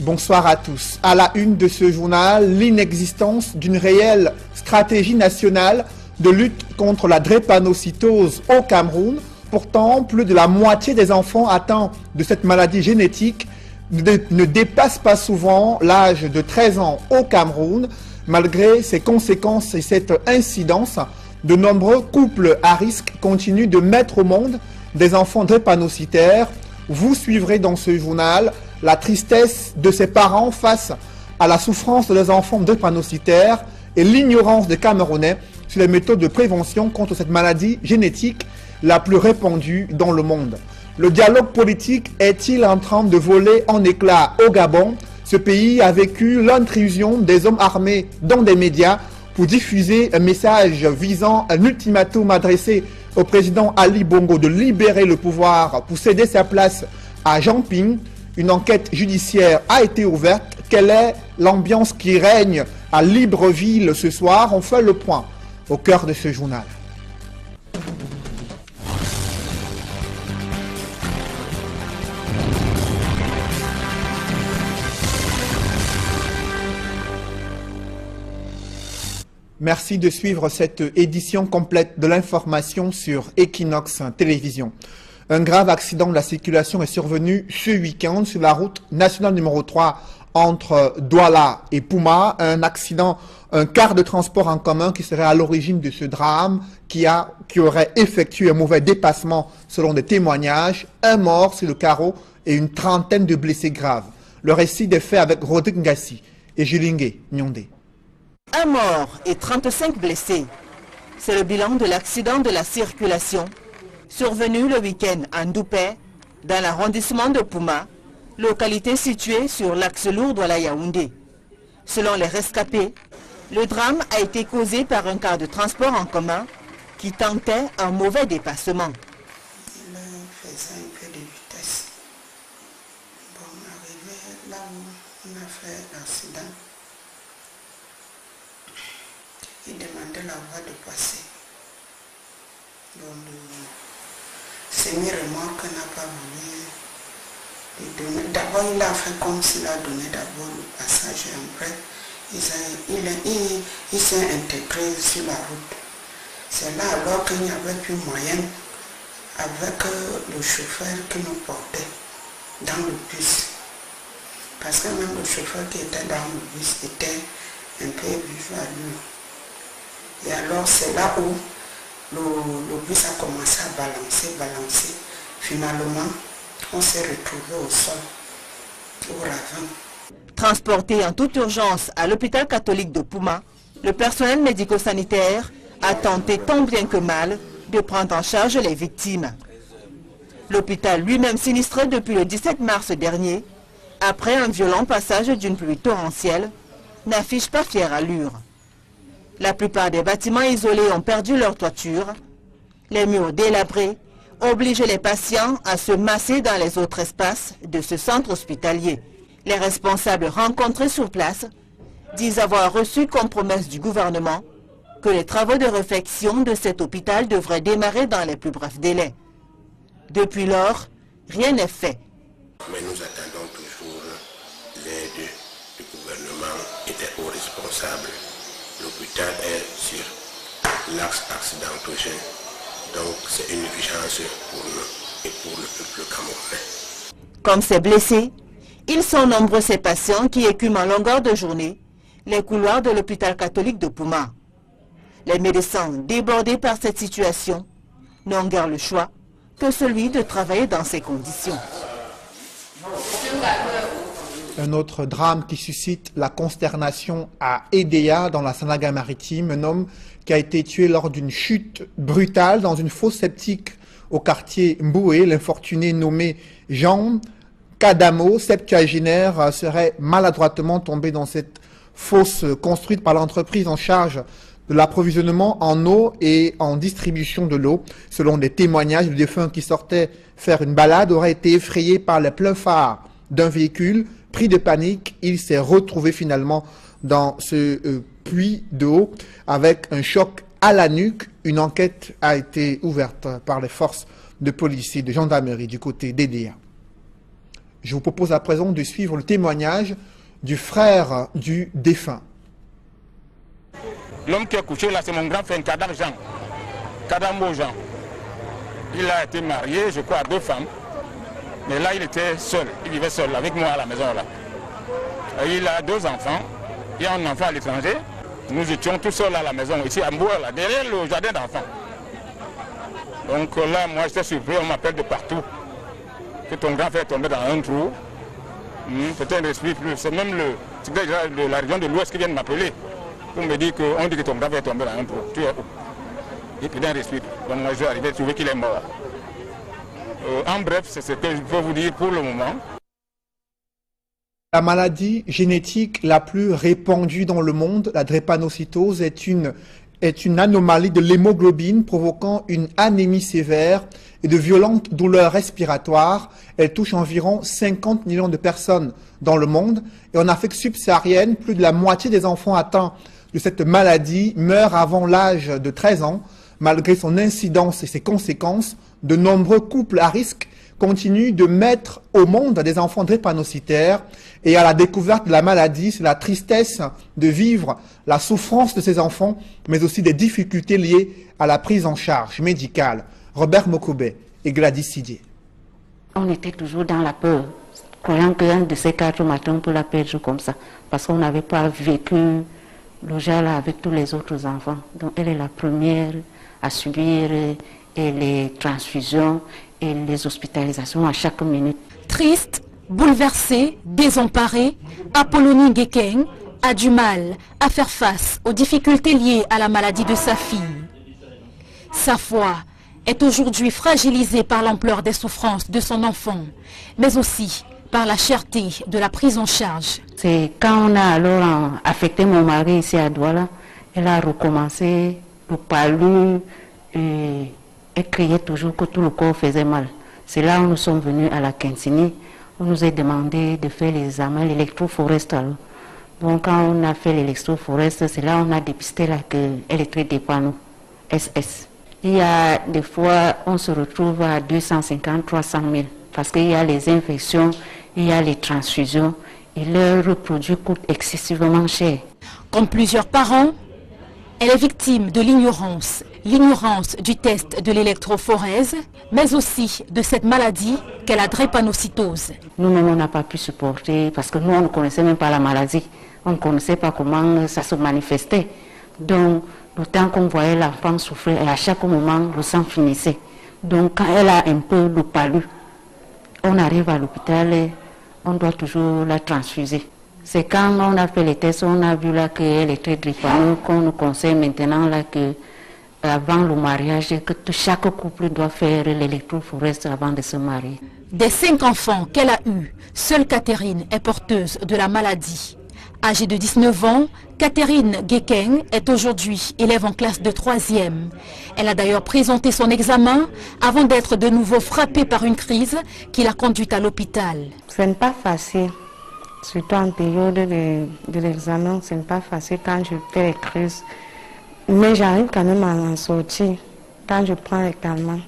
Bonsoir à tous. À la une de ce journal, l'inexistence d'une réelle stratégie nationale de lutte contre la drépanocytose au Cameroun. Pourtant, plus de la moitié des enfants atteints de cette maladie génétique ne dépassent pas souvent l'âge de 13 ans au Cameroun. Malgré ces conséquences et cette incidence, de nombreux couples à risque continuent de mettre au monde des enfants drépanocytaires. Vous suivrez dans ce journal la tristesse de ces parents face à la souffrance des enfants drépanocytaires et l'ignorance des Camerounais sur les méthodes de prévention contre cette maladie génétique la plus répandue dans le monde. Le dialogue politique est-il en train de voler en éclats au Gabon? Ce pays a vécu l'intrusion des hommes armés dans des médias pour diffuser un message visant un ultimatum adressé au président Ali Bongo de libérer le pouvoir pour céder sa place à Jean Ping. Une enquête judiciaire a été ouverte. Quelle est l'ambiance qui règne à Libreville ce soir? On fait le point au cœur de ce journal. Merci de suivre cette édition complète de l'information sur Equinox Télévision. Un grave accident de la circulation est survenu ce week-end sur la route nationale numéro 3 entre Douala et Pouma. Un accident, un car de transport en commun qui serait à l'origine de ce drame, qui aurait effectué un mauvais dépassement selon des témoignages. Un mort sur le carreau et une trentaine de blessés graves. Le récit des faits avec Rodrigue Ngassi et Julingue Nyondé. Un mort et 35 blessés. C'est le bilan de l'accident de la circulation survenu le week-end à Ndoupé, dans l'arrondissement de Pouma, localité située sur l'axe lourd Douala-Yaoundé. Selon les rescapés, le drame a été causé par un car de transport en commun qui tentait un mauvais dépassement. Il faisait un peu de vitesse. Bon, arrivé là où on a fait l'accident, il demandait la voie de passer. Bon, le semi-remorque n'a pas voulu lui donner. D'abord, il a fait comme s'il a donné d'abord le passage et après, il s'est intégré sur la route. C'est là alors qu'il n'y avait plus moyen avec le chauffeur qui nous portait dans le bus. Parce que même le chauffeur qui était dans le bus était un peu vif à lui. Et alors c'est là où le bus a commencé à balancer. Finalement, on s'est retrouvé au sol, au ravin. Transporté en toute urgence à l'hôpital catholique de Pouma, le personnel médico-sanitaire a tenté tant bien que mal de prendre en charge les victimes. L'hôpital lui-même sinistré depuis le 17 mars dernier, après un violent passage d'une pluie torrentielle, n'affiche pas fière allure. La plupart des bâtiments isolés ont perdu leur toiture. Les murs délabrés obligent les patients à se masser dans les autres espaces de ce centre hospitalier. Les responsables rencontrés sur place disent avoir reçu comme promesse du gouvernement que les travaux de réfection de cet hôpital devraient démarrer dans les plus brefs délais. Depuis lors, rien n'est fait. Mais nous attendons toujours l'aide du gouvernement et des hauts responsables. L'hôpital est sur l'axe accidentogène, donc c'est une urgence pour nous et pour le peuple camerounais. Comme ces blessés, ils sont nombreux ces patients qui écument en longueur de journée les couloirs de l'hôpital catholique de Pouma. Les médecins, débordés par cette situation, n'ont guère le choix que celui de travailler dans ces conditions. Un autre drame qui suscite la consternation à Edea, dans la Sanaga-Maritime. Un homme qui a été tué lors d'une chute brutale dans une fosse septique au quartier Mboué. L'infortuné nommé Jean Kadamo, septuagénaire, serait maladroitement tombé dans cette fosse construite par l'entreprise en charge de l'approvisionnement en eau et en distribution de l'eau. Selon des témoignages, le défunt qui sortait faire une balade aurait été effrayé par les pleins phares d'un véhicule. Pris de panique, il s'est retrouvé finalement dans ce puits d'eau avec un choc à la nuque. Une enquête a été ouverte par les forces de police et de gendarmerie du côté d'Edea. Je vous propose à présent de suivre le témoignage du frère du défunt. L'homme qui est couché là, c'est mon grand frère Kadam Jean. Kadambo Jean. Il a été marié, je crois, à 2 femmes. Mais là, il était seul. Il vivait seul avec moi à la maison là. Et il a 2 enfants. Il y a un enfant à l'étranger. Nous étions tous seuls à la maison, ici à Mboua, là, derrière le jardin d'enfants. Donc là, moi, j'étais surpris, on m'appelle de partout. Que ton grand frère est tombé dans un trou. Peut-être un esprit plus. C'est même de la région de l'Ouest qui vient de m'appeler. Pour me dire qu'on dit que ton grand frère est tombé dans un trou. Tu es où? Et puis d'un respire. Donc moi, je suis arrivé à trouver qu'il est mort. En bref, c'est ce que je peux vous dire pour le moment. La maladie génétique la plus répandue dans le monde, la drépanocytose, est une anomalie de l'hémoglobine provoquant une anémie sévère et de violentes douleurs respiratoires. Elle touche environ 50 millions de personnes dans le monde et en Afrique subsaharienne, plus de la moitié des enfants atteints de cette maladie meurent avant l'âge de 13 ans. Malgré son incidence et ses conséquences, de nombreux couples à risque continuent de mettre au monde des enfants drépanocytaires et à la découverte de la maladie, c'est la tristesse de vivre la souffrance de ces enfants, mais aussi des difficultés liées à la prise en charge médicale. Robert Mokobe et Gladys Sidier. On était toujours dans la peur, croyant qu'un de ces 4 matins, on peut la perdre comme ça, parce qu'on n'avait pas vécu le genre avec tous les autres enfants. Donc elle est la première à subir et les transfusions et les hospitalisations à chaque minute. Triste, bouleversée, désemparée, Apollonie Gekeng a du mal à faire face aux difficultés liées à la maladie de sa fille. Sa foi est aujourd'hui fragilisée par l'ampleur des souffrances de son enfant, mais aussi par la cherté de la prise en charge. C'est quand on a alors affecté mon mari ici à Douala, elle a recommencé le palu et elle criait toujours que tout le corps faisait mal. C'est là où nous sommes venus à la Kinsini. On nous a demandé de faire les examens, l'électrophoreste. Donc quand on a fait l'électrophoreste, c'est là où on a dépisté qu'elle est très dépendante, SS. Il y a des fois, on se retrouve à 250, 300 000 parce qu'il y a les infections, il y a les transfusions et leurs produits coûtent excessivement cher. Comme plusieurs parents, elle est victime de l'ignorance du test de l'électrophorèse, mais aussi de cette maladie qu'est la drépanocytose. Nous-mêmes, on n'a pas pu supporter parce que nous, on ne connaissait même pas la maladie. On ne connaissait pas comment ça se manifestait. Donc, le temps qu'on voyait l'enfant souffrir, et à chaque moment, le sang finissait. Donc, quand elle a un peu le palu, on arrive à l'hôpital et on doit toujours la transfuser. C'est quand on a fait les tests, on a vu là qu'elle est très drépano, qu'on nous conseille maintenant là que avant le mariage, que chaque couple doit faire l'électrophorèse avant de se marier. Des 5 enfants qu'elle a eus, seule Catherine est porteuse de la maladie. Âgée de 19 ans, Catherine Gekeng est aujourd'hui élève en classe de 3e. Elle a d'ailleurs présenté son examen avant d'être de nouveau frappée par une crise qui l'a conduite à l'hôpital. Ce n'est pas facile, surtout en période de l'examen, ce n'est pas facile quand je fais les crises. Mais j'arrive quand même à en sortir quand je prends les calmants.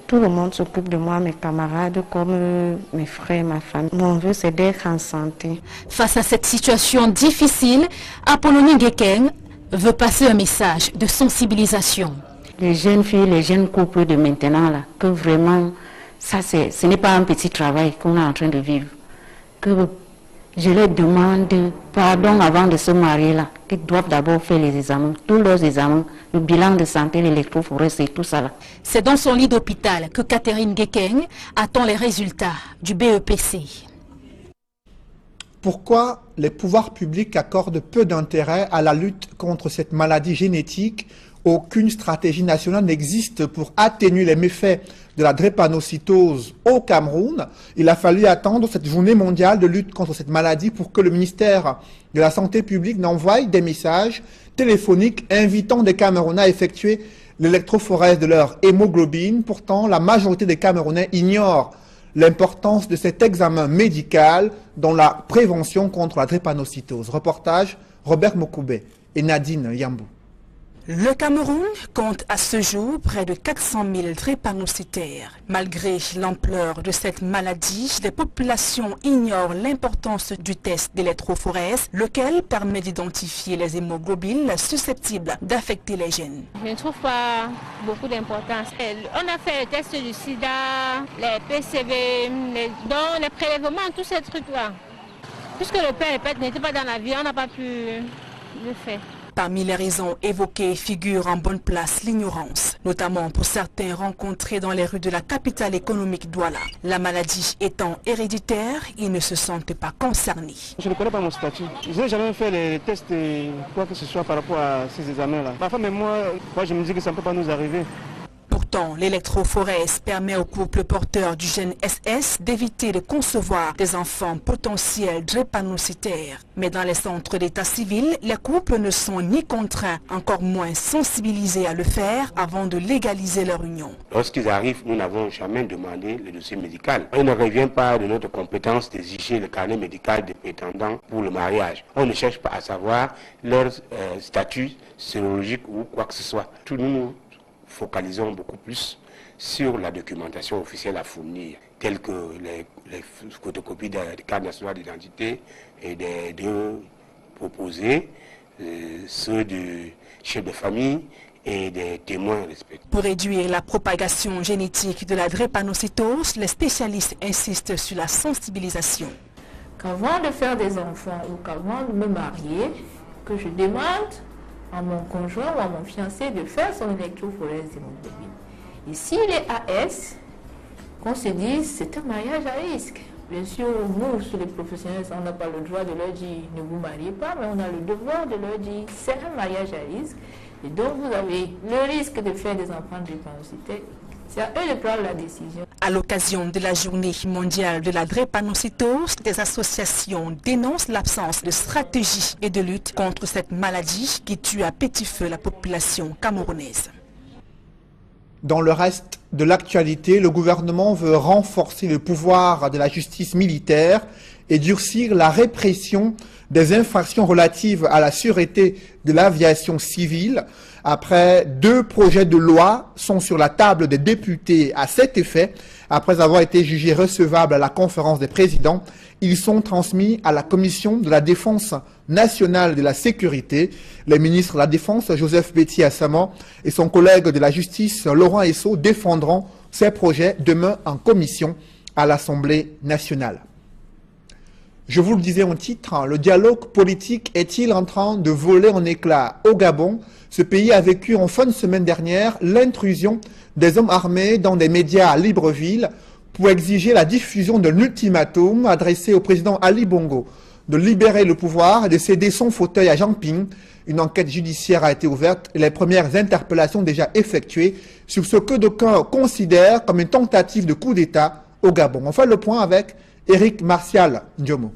Tout le monde s'occupe de moi, mes camarades comme mes frères, ma famille. Mon vœu, c'est d'être en santé. Face à cette situation difficile, Apollonie Gekeng veut passer un message de sensibilisation. Les jeunes filles, les jeunes couples de maintenant, là, que vraiment, ça, ce n'est pas un petit travail qu'on est en train de vivre. Que je leur demande pardon avant de se marier là, qu'ils doivent d'abord faire les examens, tous leurs examens, le bilan de santé, l'électrophorèse et tout ça là. C'est dans son lit d'hôpital que Catherine Gekeng attend les résultats du BEPC. Pourquoi les pouvoirs publics accordent peu d'intérêt à la lutte contre cette maladie génétique? Aucune stratégie nationale n'existe pour atténuer les méfaits de la drépanocytose au Cameroun. Il a fallu attendre cette journée mondiale de lutte contre cette maladie pour que le ministère de la Santé publique n'envoie des messages téléphoniques invitant des Camerounais à effectuer l'électrophorèse de leur hémoglobine. Pourtant, la majorité des Camerounais ignorent l'importance de cet examen médical dans la prévention contre la drépanocytose. Reportage Robert Mokobe et Nadine Yambou. Le Cameroun compte à ce jour près de 400 000 drépanocytaires. Malgré l'ampleur de cette maladie, les populations ignorent l'importance du test d'électrophorèse, lequel permet d'identifier les hémoglobines susceptibles d'affecter les gènes. Je ne trouve pas beaucoup d'importance. On a fait le test du sida, les PCV, les prélèvements, tous ces trucs-là. Puisque le père et le père n'étaient pas dans la vie, on n'a pas pu le faire. Parmi les raisons évoquées figure en bonne place l'ignorance, notamment pour certains rencontrés dans les rues de la capitale économique Douala. La maladie étant héréditaire, ils ne se sentent pas concernés. Je ne connais pas mon statut. Je n'ai jamais fait les tests, quoi que ce soit par rapport à ces examens-là. Parfois, même moi, je me dis que ça ne peut pas nous arriver. Pourtant, l'électrophorèse permet aux couples porteurs du gène SS d'éviter de concevoir des enfants potentiels drépanocytaires. Mais dans les centres d'état civil, les couples ne sont ni contraints, encore moins sensibilisés à le faire avant de légaliser leur union. Lorsqu'ils arrivent, nous n'avons jamais demandé le dossier médical. Il ne revient pas de notre compétence d'exiger le carnet médical des prétendants pour le mariage. On ne cherche pas à savoir leur statut sérologique ou quoi que ce soit. Tout nous focalisons beaucoup plus sur la documentation officielle à fournir, telles que les photocopies des cartes nationales d'identité et des deux proposés, ceux du chef de famille et des témoins respectifs. Pour réduire la propagation génétique de la drépanocytose, les spécialistes insistent sur la sensibilisation. Qu'avant de faire des enfants ou qu'avant de me marier, que je demande à mon conjoint ou à mon fiancé de faire son électrophorèse d'hémoglobine. Et s'il est AS, qu'on se dise c'est un mariage à risque. Bien sûr, nous, sur les professionnels, on n'a pas le droit de leur dire ne vous mariez pas, mais on a le devoir de leur dire c'est un mariage à risque. Et donc vous avez le risque de faire des enfants drépanocytaires. C'est à eux de prendre la décision. À l'occasion de la journée mondiale de la drépanocytose, des associations dénoncent l'absence de stratégie et de lutte contre cette maladie qui tue à petit feu la population camerounaise. Dans le reste de l'actualité, le gouvernement veut renforcer le pouvoir de la justice militaire et durcir la répression des infractions relatives à la sûreté de l'aviation civile. Après, 2 projets de loi sont sur la table des députés à cet effet. Après avoir été jugés recevables à la conférence des présidents, ils sont transmis à la commission de la défense nationale de la sécurité. Les ministres de la Défense, Joseph Betty-Assama, et son collègue de la justice, Laurent Esso, défendront ces projets demain en commission à l'Assemblée nationale. Je vous le disais en titre, le dialogue politique est-il en train de voler en éclats au Gabon? Ce pays a vécu en fin de semaine dernière l'intrusion des hommes armés dans des médias à Libreville pour exiger la diffusion d'un ultimatum adressé au président Ali Bongo de libérer le pouvoir et de céder son fauteuil à Jean Ping. Une enquête judiciaire a été ouverte et les premières interpellations déjà effectuées sur ce que d'aucuns considèrent comme une tentative de coup d'État au Gabon. On fait le point avec Éric Martial Ndiomo.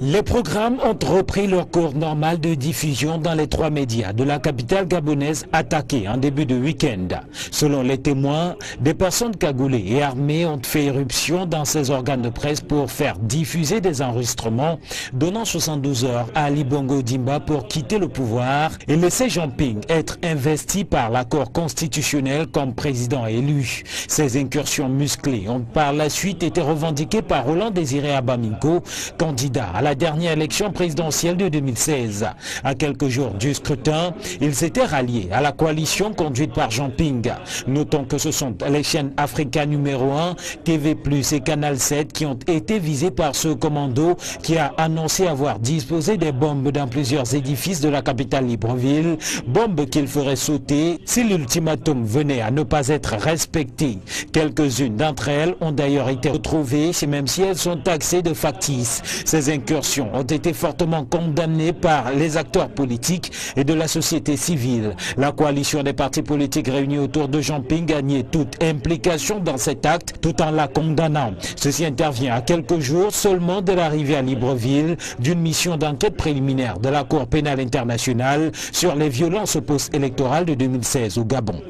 Les programmes ont repris leur cours normal de diffusion dans les 3 médias de la capitale gabonaise attaqués en début de week-end. Selon les témoins, des personnes cagoulées et armées ont fait irruption dans ces organes de presse pour faire diffuser des enregistrements, donnant 72 heures à Ali Bongo Dimba pour quitter le pouvoir et laisser Jean Ping être investi par l'accord constitutionnel comme président élu. Ces incursions musclées ont par la suite été revendiquées par Roland Désiré Abaminko, candidat à la dernière élection présidentielle de 2016. À quelques jours du scrutin, il s'était rallié à la coalition conduite par Jean Ping. Notons que ce sont les chaînes Africa numéro 1, TV+, et Canal 7 qui ont été visés par ce commando qui a annoncé avoir disposé des bombes dans plusieurs édifices de la capitale Libreville, bombes qu'il ferait sauter si l'ultimatum venait à ne pas être respecté. Quelques-unes d'entre elles ont d'ailleurs été retrouvées, même si elles sont taxées de factices. Ces incursions ont été fortement condamnées par les acteurs politiques et de la société civile. La coalition des partis politiques réunis autour de Jean Ping a nié toute implication dans cet acte tout en la condamnant. Ceci intervient à quelques jours seulement de l'arrivée à Libreville d'une mission d'enquête préliminaire de la Cour pénale internationale sur les violences post-électorales de 2016 au Gabon.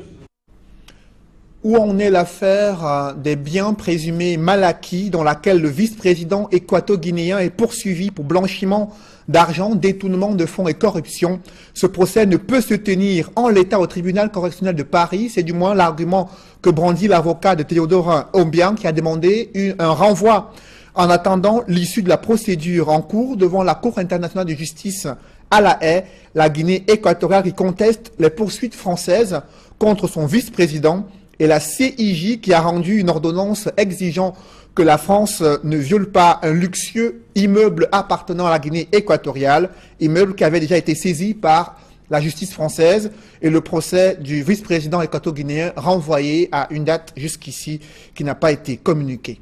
Où en est l'affaire des biens présumés mal acquis dans laquelle le vice-président équato-guinéen est poursuivi pour blanchiment d'argent, détournement de fonds et corruption. Ce procès ne peut se tenir en l'état au tribunal correctionnel de Paris. C'est du moins l'argument que brandit l'avocat de Théodore Obiang qui a demandé un renvoi en attendant l'issue de la procédure en cours devant la Cour internationale de justice à La Haye, la Guinée équatoriale qui conteste les poursuites françaises contre son vice-président et la CIJ qui a rendu une ordonnance exigeant que la France ne viole pas un luxueux immeuble appartenant à la Guinée équatoriale, immeuble qui avait déjà été saisi par la justice française et le procès du vice-président équato-guinéen renvoyé à une date jusqu'ici qui n'a pas été communiquée.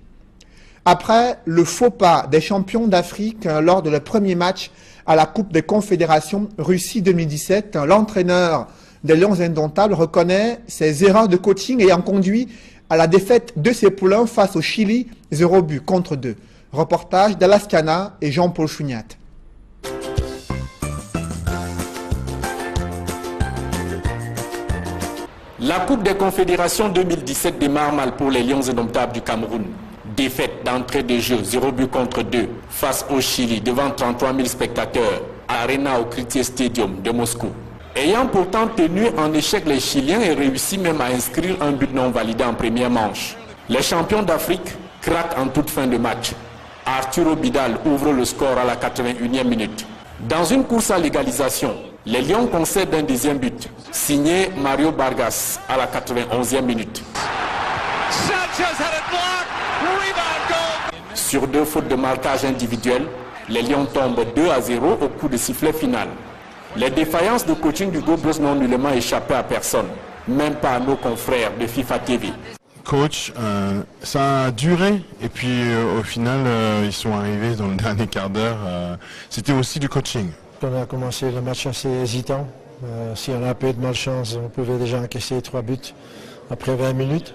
Après le faux pas des champions d'Afrique lors de leur premier match à la Coupe des Confédérations Russie 2017, l'entraîneur des Lions Indomptables reconnaît ses erreurs de coaching ayant conduit à la défaite de ses poulains face au Chili, 0-2. Reportage d'Alaskana et Jean-Paul Chouniat. La Coupe des Confédérations 2017 démarre mal pour les Lions Indomptables du Cameroun. Défaite d'entrée de jeu 0-2 face au Chili devant 33 000 spectateurs à Arena Okritiy Stadium de Moscou. Ayant pourtant tenu en échec les Chiliens et réussi même à inscrire un but non validé en première manche, les champions d'Afrique craquent en toute fin de match. Arturo Vidal ouvre le score à la 81e minute. Dans une course à l'égalisation, les Lions concèdent un deuxième but, signé Mario Vargas à la 91e minute. Sur 2 fautes de marquage individuel, les Lions tombent 2-0 au coup de sifflet final. Les défaillances de coaching du Gobros n'ont nullement échappé à personne, même pas à nos confrères de FIFA TV. Coach, ça a duré et puis au final ils sont arrivés dans le dernier quart d'heure. C'était aussi du coaching. On a commencé le match assez hésitant. Si on a un peu de malchance, on pouvait déjà encaisser 3 buts après 20 minutes.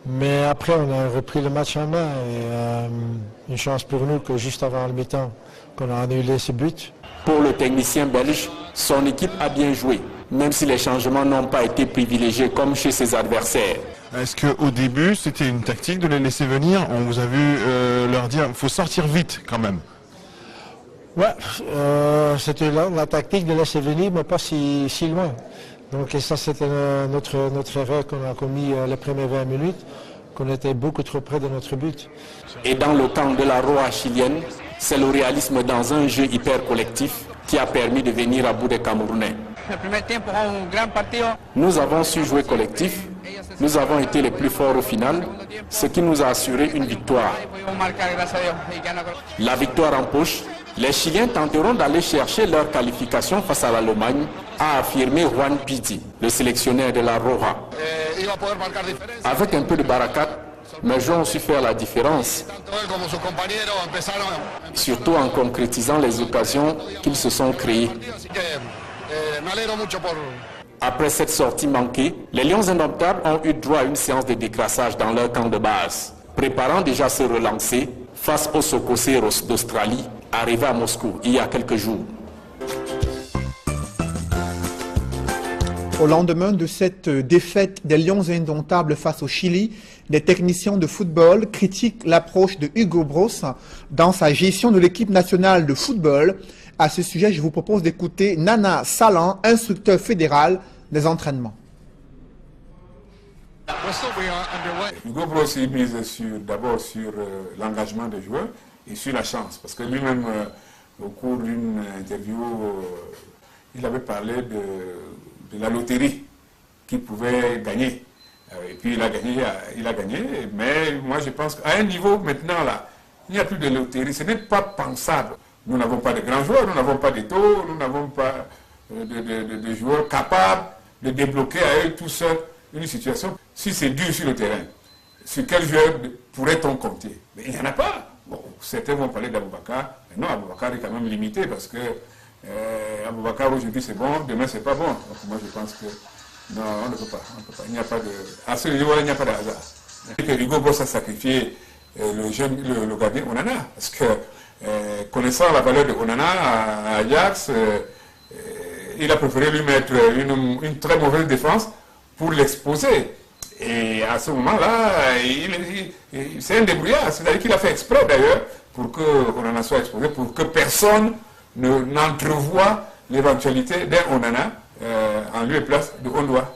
Mais après, on a repris le match en main et une chance pour nous que juste avant le mi-temps, qu'on a annulé ce but. Pour le technicien belge, son équipe a bien joué, même si les changements n'ont pas été privilégiés comme chez ses adversaires. Est-ce qu'au début, c'était une tactique de les laisser venir? On vous a vu leur dire qu'il faut sortir vite quand même. Ouais, c'était la tactique de laisser venir, mais pas si loin. Donc et ça, c'était notre erreur qu'on a commis les premières 20 minutes, qu'on était beaucoup trop près de notre but. Et dans le camp de la Roa chilienne, c'est le réalisme dans un jeu hyper collectif qui a permis de venir à bout des Camerounais. Nous avons su jouer collectif, nous avons été les plus forts au final, ce qui nous a assuré une victoire. La victoire en poche, les Chiliens tenteront d'aller chercher leur qualification face à l'Allemagne, a affirmé Juan Pizzi, le sélectionneur de la Roja. Avec un peu de barakat, mes joueurs ont su faire la différence, surtout en concrétisant les occasions qu'ils se sont créées. Après cette sortie manquée, les Lions Indomptables ont eu droit à une séance de décrassage dans leur camp de base, préparant déjà à se relancer face aux Socoseros d'Australie, arrivés à Moscou il y a quelques jours. Au lendemain de cette défaite des Lions Indomptables face au Chili, des techniciens de football critiquent l'approche de Hugo Bros dans sa gestion de l'équipe nationale de football. À ce sujet, je vous propose d'écouter Nana Salan, instructeur fédéral des entraînements. Hugo Bros mise d'abord sur l'engagement des joueurs et sur la chance, parce que lui-même, au cours d'une interview, il avait parlé de la loterie qu'il pouvait gagner. Et puis il a gagné, mais moi je pense qu'à un niveau maintenant là, il n'y a plus de loterie, ce n'est pas pensable. Nous n'avons pas de grands joueurs, nous n'avons pas d'étaux, nous n'avons pas de joueurs capables de débloquer à eux tout seuls une situation. Si c'est dur sur le terrain, sur quel joueur pourrait-on compter? Mais il n'y en a pas. Bon, certains vont parler d'Aboubacar, mais non, Aboubacar est quand même limité parce que Aboubacar aujourd'hui c'est bon, demain c'est pas bon. Donc moi je pense que non, on ne peut pas. Il n'y a pas de... À ce niveau-là, il n'y a pas de hasard. Et que Hugo Bros a sacrifié le gardien Onana, parce que connaissant la valeur de Onana à Ajax, il a préféré lui mettre une très mauvaise défense pour l'exposer. Et à ce moment-là, c'est un débrouillard. C'est-à-dire qu'il a fait exprès d'ailleurs pour que Onana soit exposé, pour que personne n'entrevoit l'éventualité d'un Onana en lieu et place de Ondoa.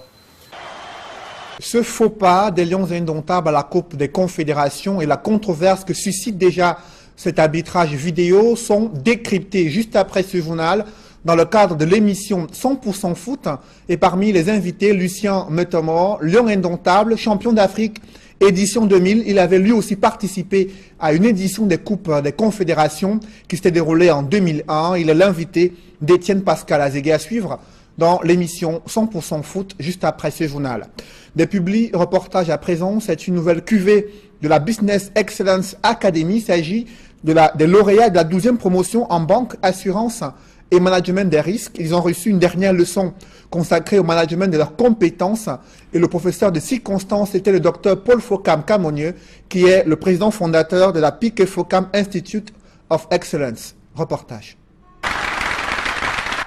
Ce faux pas des Lions indomptables à la Coupe des Confédérations et la controverse que suscite déjà cet arbitrage vidéo sont décryptés juste après ce journal dans le cadre de l'émission 100% foot. Et parmi les invités, Lucien Metomor, Lion indomptable, champion d'Afrique, édition 2000. Il avait lui aussi participé à une édition des Coupes des Confédérations qui s'était déroulée en 2001. Il est l'invité d'Étienne Pascal Azégué à suivre dans l'émission 100% foot juste après ce journal. Des publi-reportages à présent, c'est une nouvelle cuvée de la Business Excellence Academy. Il s'agit des lauréats de la 12e promotion en banque, assurance et management des risques. Ils ont reçu une dernière leçon consacrée au management de leurs compétences et le professeur de circonstance était le docteur Paul Fokam Camonieux qui est le président fondateur de la Piquet Fokam Institute of Excellence. Reportage.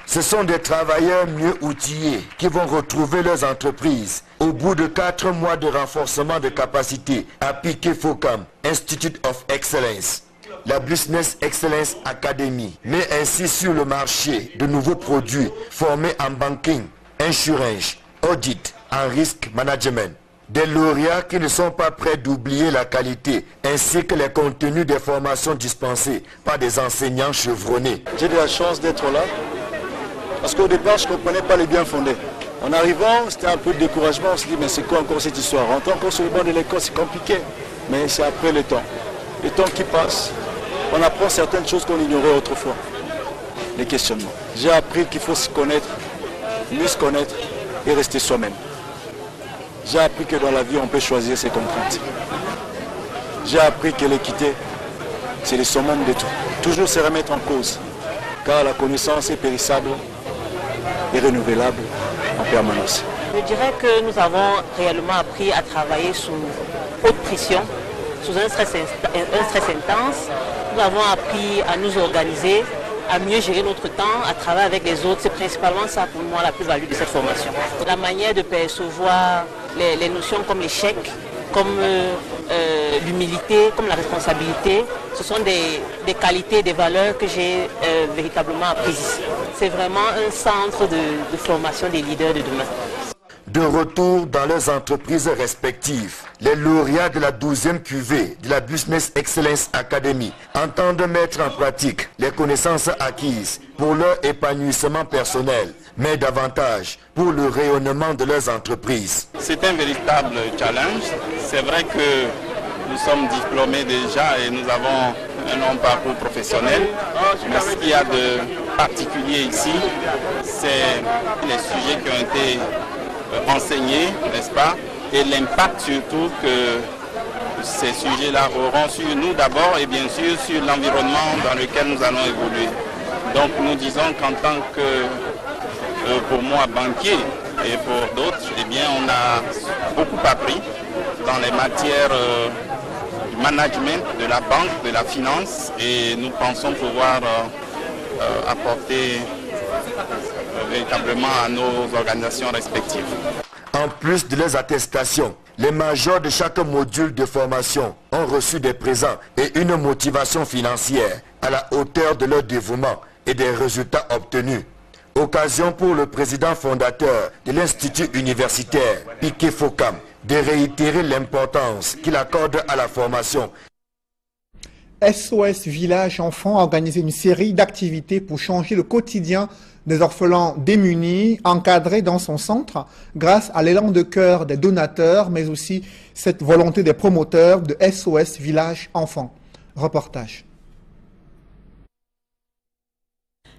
Ce sont des travailleurs mieux outillés qui vont retrouver leurs entreprises au bout de 4 mois de renforcement de capacité à Piquet Fokam Institute of Excellence. La Business Excellence Academy met ainsi sur le marché de nouveaux produits formés en banking, insurance, audit, en risk management. Des lauréats qui ne sont pas prêts d'oublier la qualité ainsi que les contenus des formations dispensées par des enseignants chevronnés. J'ai eu la chance d'être là parce qu'au départ je ne comprenais pas les bien fondés. En arrivant, c'était un peu de découragement, on se dit mais c'est quoi encore cette histoire? Rentrer encore sur le banc de l'école, c'est compliqué. Mais c'est après le temps. Le temps qui passe, on apprend certaines choses qu'on ignorait autrefois. Les questionnements. J'ai appris qu'il faut se connaître, mieux se connaître et rester soi-même. J'ai appris que dans la vie, on peut choisir ses contraintes. J'ai appris que l'équité, c'est le summum de tout. Toujours se remettre en cause, car la connaissance est périssable et renouvelable en permanence. Je dirais que nous avons réellement appris à travailler sous haute pression, sous un stress intense. Nous avons appris à nous organiser, à mieux gérer notre temps, à travailler avec les autres. C'est principalement ça pour moi la plus-value de cette formation. La manière de percevoir les notions comme l'échec, comme l'humilité, comme la responsabilité, ce sont des qualités, des valeurs que j'ai véritablement apprises ici. C'est vraiment un centre de formation des leaders de demain. De retour dans leurs entreprises respectives, les lauréats de la 12e cuvée de la Business Excellence Academy entendent mettre en pratique les connaissances acquises pour leur épanouissement personnel, mais davantage pour le rayonnement de leurs entreprises. C'est un véritable challenge. C'est vrai que nous sommes diplômés déjà et nous avons un long parcours professionnel. Mais ce qu'il y a de particulier ici, c'est les sujets qui ont été enseignés, n'est-ce pas, et l'impact surtout que ces sujets-là auront sur nous d'abord et bien sûr sur l'environnement dans lequel nous allons évoluer. Donc nous disons qu'en tant que, pour moi, banquier et pour d'autres, eh bien on a beaucoup appris dans les matières du management, de la banque, de la finance et nous pensons pouvoir apporter véritablement à nos organisations respectives. En plus de leurs attestations, les majors de chaque module de formation ont reçu des présents et une motivation financière à la hauteur de leur dévouement et des résultats obtenus. Occasion pour le président fondateur de l'Institut universitaire Piquet Fokam de réitérer l'importance qu'il accorde à la formation. SOS Village Enfants a organisé une série d'activités pour changer le quotidien des orphelins démunis, encadrés dans son centre grâce à l'élan de cœur des donateurs, mais aussi cette volonté des promoteurs de SOS Village Enfants. Reportage.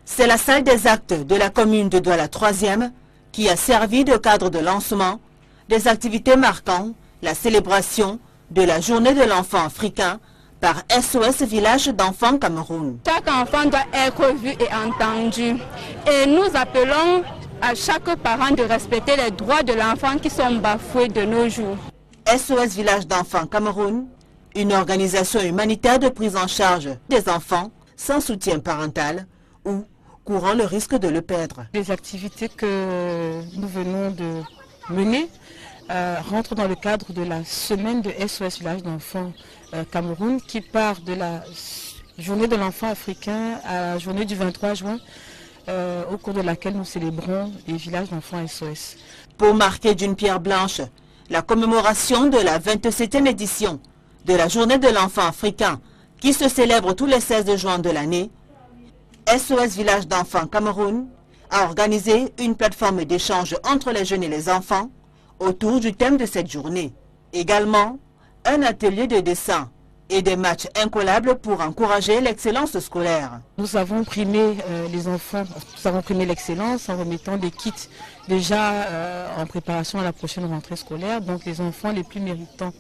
C'est la salle des actes de la commune de Douala 3e qui a servi de cadre de lancement des activités marquant la célébration de la journée de l'enfant africain par SOS Village d'enfants Cameroun. Chaque enfant doit être vu et entendu. Et nous appelons à chaque parent de respecter les droits de l'enfant qui sont bafoués de nos jours. SOS Village d'enfants Cameroun, une organisation humanitaire de prise en charge des enfants sans soutien parental ou courant le risque de le perdre. Les activités que nous venons de mener rentrent dans le cadre de la semaine de SOS Village d'enfants Cameroun qui part de la journée de l'enfant africain à la journée du 23 juin, au cours de laquelle nous célébrons les villages d'enfants SOS. Pour marquer d'une pierre blanche la commémoration de la 27e édition de la journée de l'enfant africain qui se célèbre tous les 16 juin de l'année, SOS Village d'enfants Cameroun a organisé une plateforme d'échange entre les jeunes et les enfants autour du thème de cette journée. Également, un atelier de dessin et des matchs incollables pour encourager l'excellence scolaire. Nous avons primé les enfants, nous avons primé l'excellence en remettant des kits déjà en préparation à la prochaine rentrée scolaire, donc les enfants les plus méritants.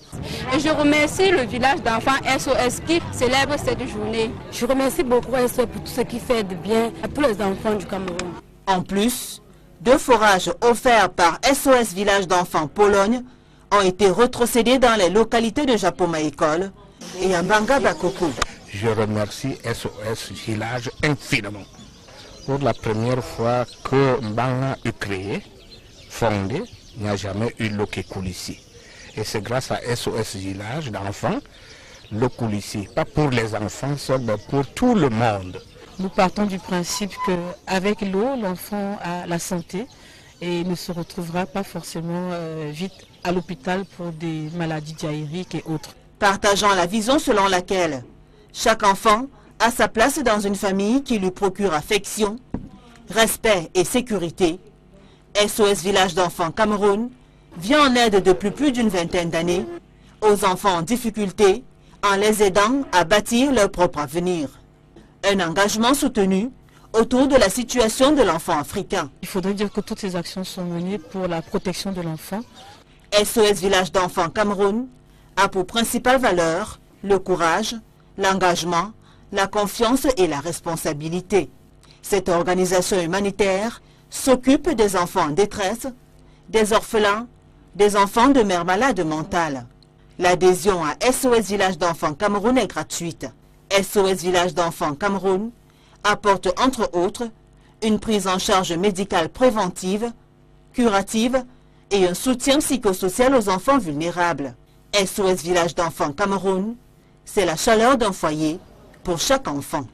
Et je remercie le village d'enfants SOS qui célèbre cette journée. Je remercie beaucoup SOS pour tout ce qui fait de bien à tous les enfants du Cameroun. En plus, 2 forages offerts par SOS Village d'enfants Pologne ont été retrocédés dans les localités de Japoma École et à Mbanga Bakoko. Je remercie SOS Village infiniment. Pour la première fois que Mbanga est créé, fondé, il n'y a jamais eu l'eau qui coule ici. Et c'est grâce à SOS Village d'enfants, l'eau coule ici. Pas pour les enfants seuls, mais pour tout le monde. Nous partons du principe qu'avec l'eau, l'enfant a la santé et ne se retrouvera pas forcément vite à l'hôpital pour des maladies diarrhéiques et autres. Partageant la vision selon laquelle chaque enfant a sa place dans une famille qui lui procure affection, respect et sécurité, SOS Village d'enfants Cameroun vient en aide depuis plus d'une vingtaine d'années aux enfants en difficulté en les aidant à bâtir leur propre avenir. Un engagement soutenu autour de la situation de l'enfant africain. Il faudrait dire que toutes ces actions sont menées pour la protection de l'enfant. SOS Village d'enfants Cameroun a pour principale valeur le courage, l'engagement, la confiance et la responsabilité. Cette organisation humanitaire s'occupe des enfants en détresse, des orphelins, des enfants de mères malades mentales. L'adhésion à SOS Village d'enfants Cameroun est gratuite. SOS Village d'enfants Cameroun apporte entre autres une prise en charge médicale préventive, curative et un soutien psychosocial aux enfants vulnérables. SOS Village d'enfants Cameroun, c'est la chaleur d'un foyer pour chaque enfant.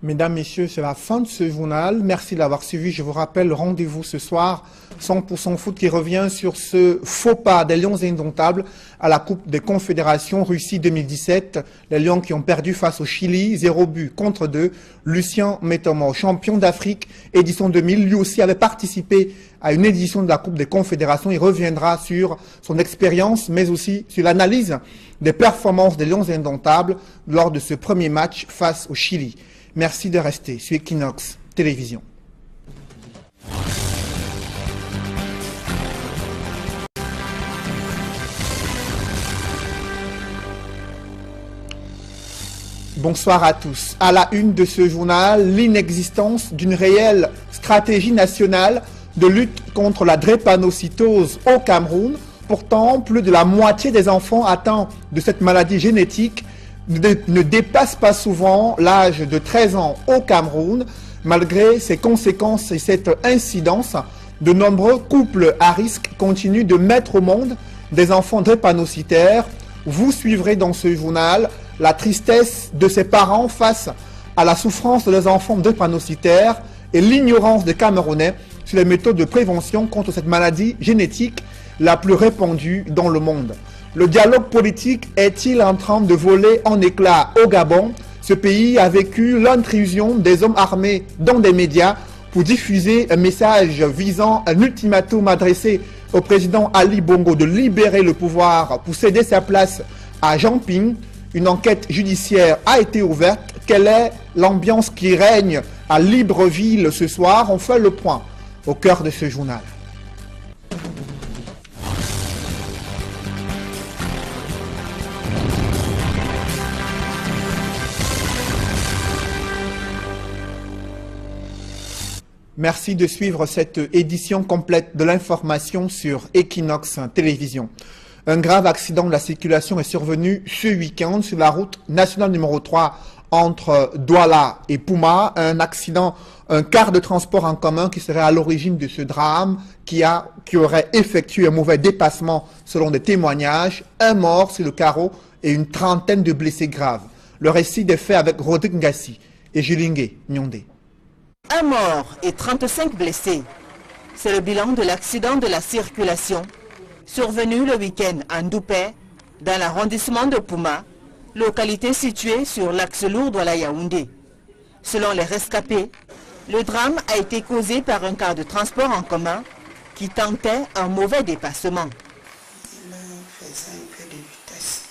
Mesdames, Messieurs, c'est la fin de ce journal. Merci de l'avoir suivi. Je vous rappelle, rendez-vous ce soir, 100% foot qui revient sur ce faux pas des Lions indomptables à la Coupe des Confédérations Russie 2017. Les Lions qui ont perdu face au Chili, 0-2. Lucien Metamo, champion d'Afrique, édition 2000, lui aussi avait participé à une édition de la Coupe des Confédérations. Il reviendra sur son expérience, mais aussi sur l'analyse des performances des Lions indomptables lors de ce premier match face au Chili. Merci de rester sur Equinox Télévision. Bonsoir à tous. À la une de ce journal, l'inexistence d'une réelle stratégie nationale de lutte contre la drépanocytose au Cameroun. Pourtant, plus de la moitié des enfants atteints de cette maladie génétique ne dépasse pas souvent l'âge de 13 ans au Cameroun. Malgré ces conséquences et cette incidence, de nombreux couples à risque continuent de mettre au monde des enfants drépanocytaires. Vous suivrez dans ce journal la tristesse de ces parents face à la souffrance des enfants drépanocytaires et l'ignorance des Camerounais sur les méthodes de prévention contre cette maladie génétique la plus répandue dans le monde. Le dialogue politique est-il en train de voler en éclats au Gabon? Ce pays a vécu l'intrusion des hommes armés dans des médias pour diffuser un message visant un ultimatum adressé au président Ali Bongo de libérer le pouvoir pour céder sa place à Jean Ping. Une enquête judiciaire a été ouverte. Quelle est l'ambiance qui règne à Libreville ce soir? On fait le point au cœur de ce journal. Merci de suivre cette édition complète de l'information sur Equinox Télévision. Un grave accident de la circulation est survenu ce week-end sur la route nationale numéro 3 entre Douala et Pouma. Un accident, un car de transport en commun qui serait à l'origine de ce drame, qui aurait effectué un mauvais dépassement selon des témoignages. Un mort sur le carreau et une trentaine de blessés graves. Le récit des faits avec Rodrigue Ngassi et Julingue Nyondé. Un mort et 35 blessés. C'est le bilan de l'accident de la circulation survenu le week-end à Ndoupé, dans l'arrondissement de Pouma, localité située sur l'axe Lourdes-Yaoundé. Selon les rescapés, le drame a été causé par un car de transport en commun qui tentait un mauvais dépassement. Il faisait un peu de vitesse.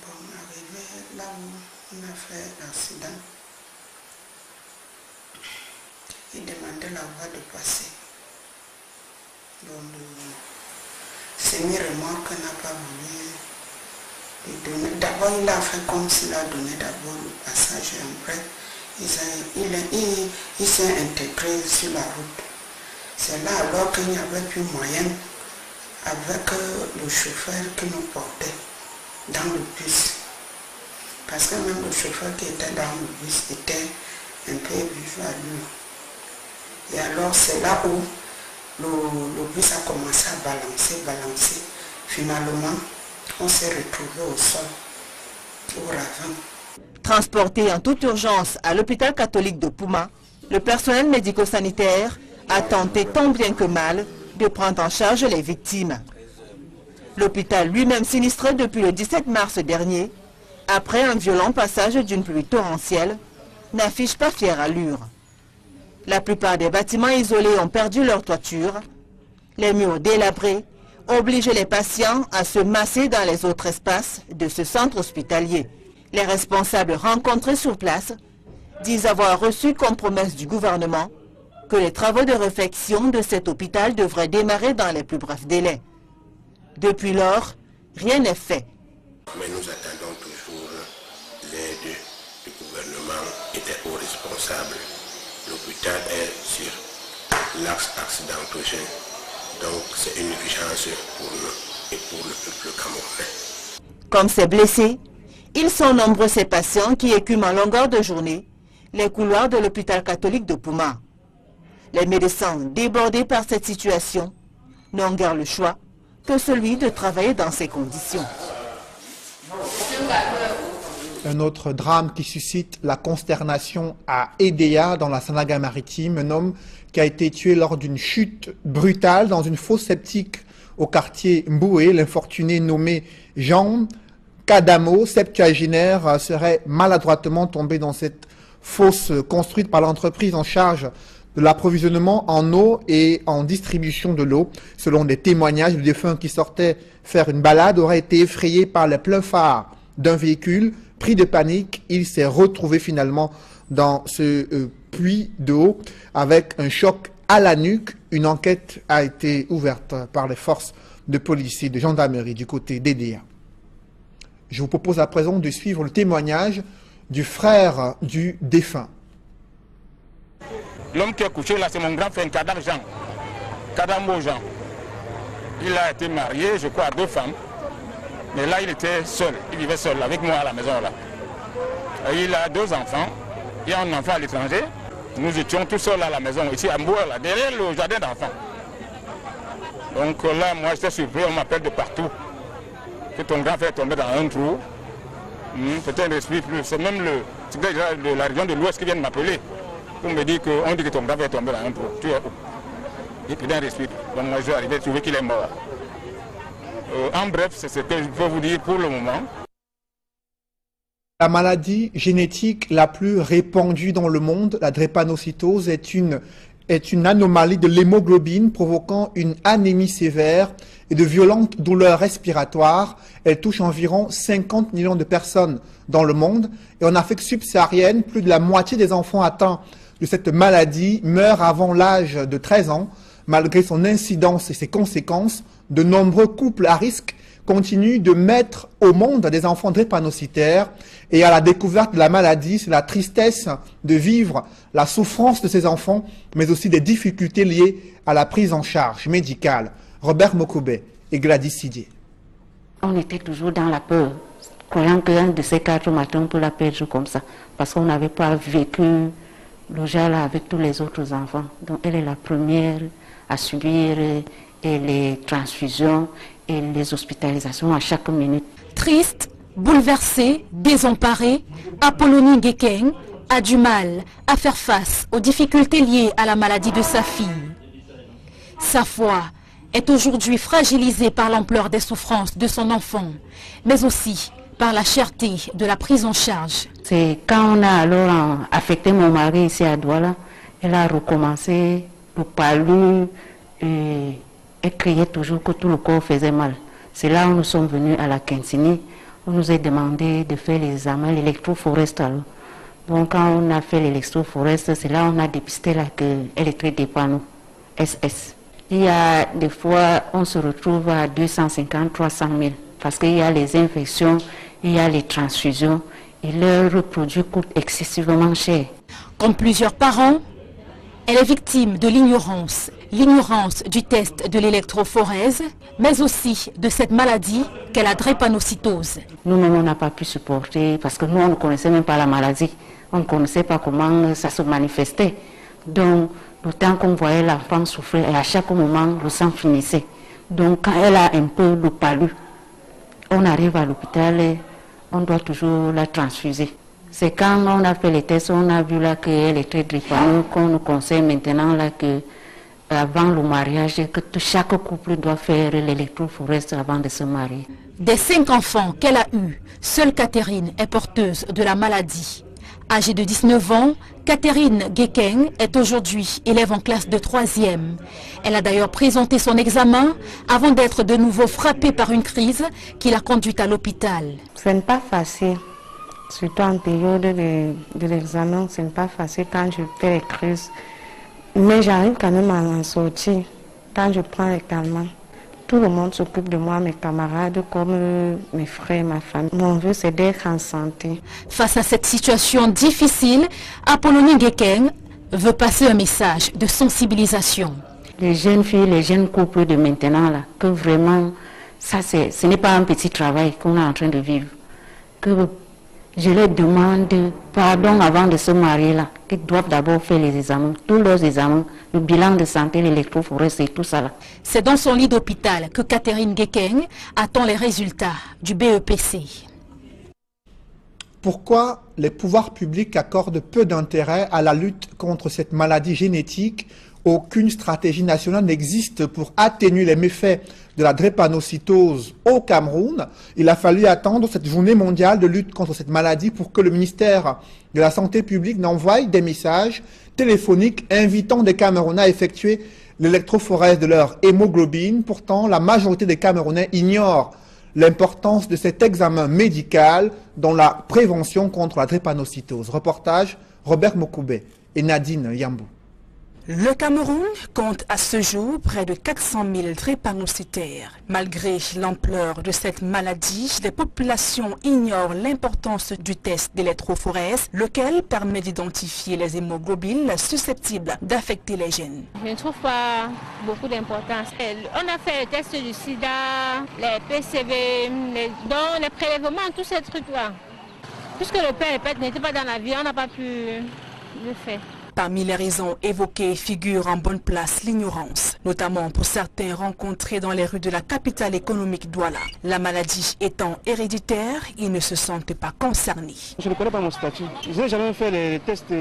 Bon, arrivé là où on a fait l'accident, il demandait la voie de passer. Bon, le semi-remorque n'a pas voulu lui donner. D'abord, il a fait comme s'il a donné d'abord le passage et après, il s'est intégré sur la route. C'est là alors qu'il n'y avait plus moyen avec le chauffeur qui nous portait dans le bus. Parce que même le chauffeur qui était dans le bus était un peu vivant à lui. Et alors c'est là où le bus a commencé à balancer. Finalement, on s'est retrouvé au sol, au ravin. Transporté en toute urgence à l'hôpital catholique de Pouma, le personnel médico-sanitaire a tenté tant bien que mal de prendre en charge les victimes. L'hôpital lui-même sinistré depuis le 17 mars dernier, après un violent passage d'une pluie torrentielle, n'affiche pas fière allure. La plupart des bâtiments isolés ont perdu leur toiture. Les murs délabrés obligent les patients à se masser dans les autres espaces de ce centre hospitalier. Les responsables rencontrés sur place disent avoir reçu comme promesse du gouvernement que les travaux de réfection de cet hôpital devraient démarrer dans les plus brefs délais. Depuis lors, rien n'est fait. Mais nous attendons toujours l'aide du gouvernement et des hauts responsables. L'hôpital est sur l'axe accidentogène, donc c'est une urgence pour nous et pour le peuple camerounais. Comme ces blessés, ils sont nombreux ces patients qui écument en longueur de journée les couloirs de l'hôpital catholique de Pouma. Les médecins, débordés par cette situation, n'ont guère le choix que celui de travailler dans ces conditions. Un autre drame qui suscite la consternation à Edea, dans la Sanaga-Maritime, un homme qui a été tué lors d'une chute brutale dans une fosse septique au quartier Mboué. L'infortuné nommé Jean Kadamo, septuagénaire, serait maladroitement tombé dans cette fosse construite par l'entreprise en charge de l'approvisionnement en eau et en distribution de l'eau. Selon des témoignages, le défunt qui sortait faire une balade aurait été effrayé par les pleins phares d'un véhicule. Pris de panique, il s'est retrouvé finalement dans ce puits d'eau avec un choc à la nuque. Une enquête a été ouverte par les forces de police et de gendarmerie du côté d'Edea. Je vous propose à présent de suivre le témoignage du frère du défunt. L'homme qui est couché là, c'est mon grand frère Kadam Jean. Kadambo Jean. Il a été marié, je crois, à 2 femmes. Mais là, il était seul. Il vivait seul avec moi à la maison là. Et il a 2 enfants. Il y a un enfant à l'étranger. Nous étions tous seuls à la maison, ici à Mboua, là, derrière le jardin d'enfants. Donc là, moi, j'étais surpris, on m'appelle de partout. Que ton grand frère est tombé dans un trou. Peut-être ne respire plus. C'est même de la région de l'Ouest qui vient de m'appeler pour me dire qu'on dit que ton grand frère est tombé dans un trou. Tu es où? Et puis d'un respire. Donc moi, je suis arrivé à trouver qu'il est mort. En bref, c'est ce que je peux vous dire pour le moment. La maladie génétique la plus répandue dans le monde, la drépanocytose, est une anomalie de l'hémoglobine provoquant une anémie sévère et de violentes douleurs respiratoires. Elle touche environ 50 millions de personnes dans le monde. Et en Afrique subsaharienne, plus de la moitié des enfants atteints de cette maladie meurent avant l'âge de 13 ans. Malgré son incidence et ses conséquences, de nombreux couples à risque continuent de mettre au monde des enfants drépanocytaires. Et à la découverte de la maladie, c'est la tristesse de vivre la souffrance de ces enfants, mais aussi des difficultés liées à la prise en charge médicale. Robert Mokobe et Gladys Sidier. On était toujours dans la peur, croyant qu'un de ces 4 matins, on peut la perdre comme ça, parce qu'on n'avait pas vécu le genre avec tous les autres enfants. Donc elle est la première à subir et les transfusions et les hospitalisations à chaque minute. Triste, Bouleversée, désemparée, Apollonie Ngekeng a du mal à faire face aux difficultés liées à la maladie de sa fille. Sa foi est aujourd'hui fragilisée par l'ampleur des souffrances de son enfant, mais aussi par la cherté de la prise en charge. C'est quand on a alors affecté mon mari ici à Douala, elle a recommencé le palu et elle criait toujours que tout le corps faisait mal. C'est là où nous sommes venus à la Kinsini. On nous a demandé de faire les examens, l'électrophoreste. Donc quand on a fait l'électrophoreste, c'est là où on a dépisté qu'elle est très dépendante, SS. Il y a des fois, on se retrouve à 250, 300 000 parce qu'il y a les infections, il y a les transfusions et leurs produits coûtent excessivement cher. Comme plusieurs parents, elle est victime de l'ignorance du test de l'électrophorèse, mais aussi de cette maladie qu'est la drépanocytose. Nous-mêmes, on n'a pas pu supporter parce que nous, on ne connaissait même pas la maladie. On ne connaissait pas comment ça se manifestait. Donc, le temps qu'on voyait l'enfant souffrir, et à chaque moment, le sang finissait. Donc, quand elle a un peu le palu, on arrive à l'hôpital et on doit toujours la transfuser. C'est quand on a fait les tests, on a vu là qu'elle est très drépano, qu'on nous conseille maintenant là que avant le mariage, que chaque couple doit faire l'électrophorèse avant de se marier. Des 5 enfants qu'elle a eus, seule Catherine est porteuse de la maladie. Âgée de 19 ans, Catherine Ngekeng est aujourd'hui élève en classe de 3e. Elle a d'ailleurs présenté son examen avant d'être de nouveau frappée par une crise qui l'a conduite à l'hôpital. Ce n'est pas facile, surtout en période de l'examen, ce n'est pas facile quand je fais les crises. Mais j'arrive quand même à en sortir quand je prends les calmants. Tout le monde s'occupe de moi, mes camarades comme mes frères, ma famille. Mon vœu, c'est d'être en santé. Face à cette situation difficile, Apollonie Ngekeng veut passer un message de sensibilisation. Les jeunes filles, les jeunes couples de maintenant, là, que vraiment, ça, ce n'est pas un petit travail qu'on est en train de vivre. Que je leur demande pardon avant de se marier là, qu'ils doivent d'abord faire les examens, tous leurs examens, le bilan de santé, l'électrophorèse et tout ça là. C'est dans son lit d'hôpital que Catherine Ngekeng attend les résultats du BEPC. Pourquoi les pouvoirs publics accordent peu d'intérêt à la lutte contre cette maladie génétique? Aucune stratégie nationale n'existe pour atténuer les méfaits de la drépanocytose au Cameroun. Il a fallu attendre cette journée mondiale de lutte contre cette maladie pour que le ministère de la Santé publique n'envoie des messages téléphoniques invitant des Camerounais à effectuer l'électrophorèse de leur hémoglobine. Pourtant, la majorité des Camerounais ignorent l'importance de cet examen médical dans la prévention contre la drépanocytose. Reportage Robert Mokoubé et Nadine Yambou. Le Cameroun compte à ce jour près de 400 000 drépanocytaires. Malgré l'ampleur de cette maladie, les populations ignorent l'importance du test d'électrophorèse, lequel permet d'identifier les hémoglobines susceptibles d'affecter les gènes. Je ne trouve pas beaucoup d'importance. On a fait le test du sida, les PCV, les prélèvements, tous ces trucs-là. Puisque le père et le père n'étaient pas dans la vie, on n'a pas pu le faire. Parmi les raisons évoquées figure en bonne place l'ignorance, notamment pour certains rencontrés dans les rues de la capitale économique Douala. La maladie étant héréditaire, ils ne se sentent pas concernés. Je ne connais pas mon statut. Je n'ai jamais fait les tests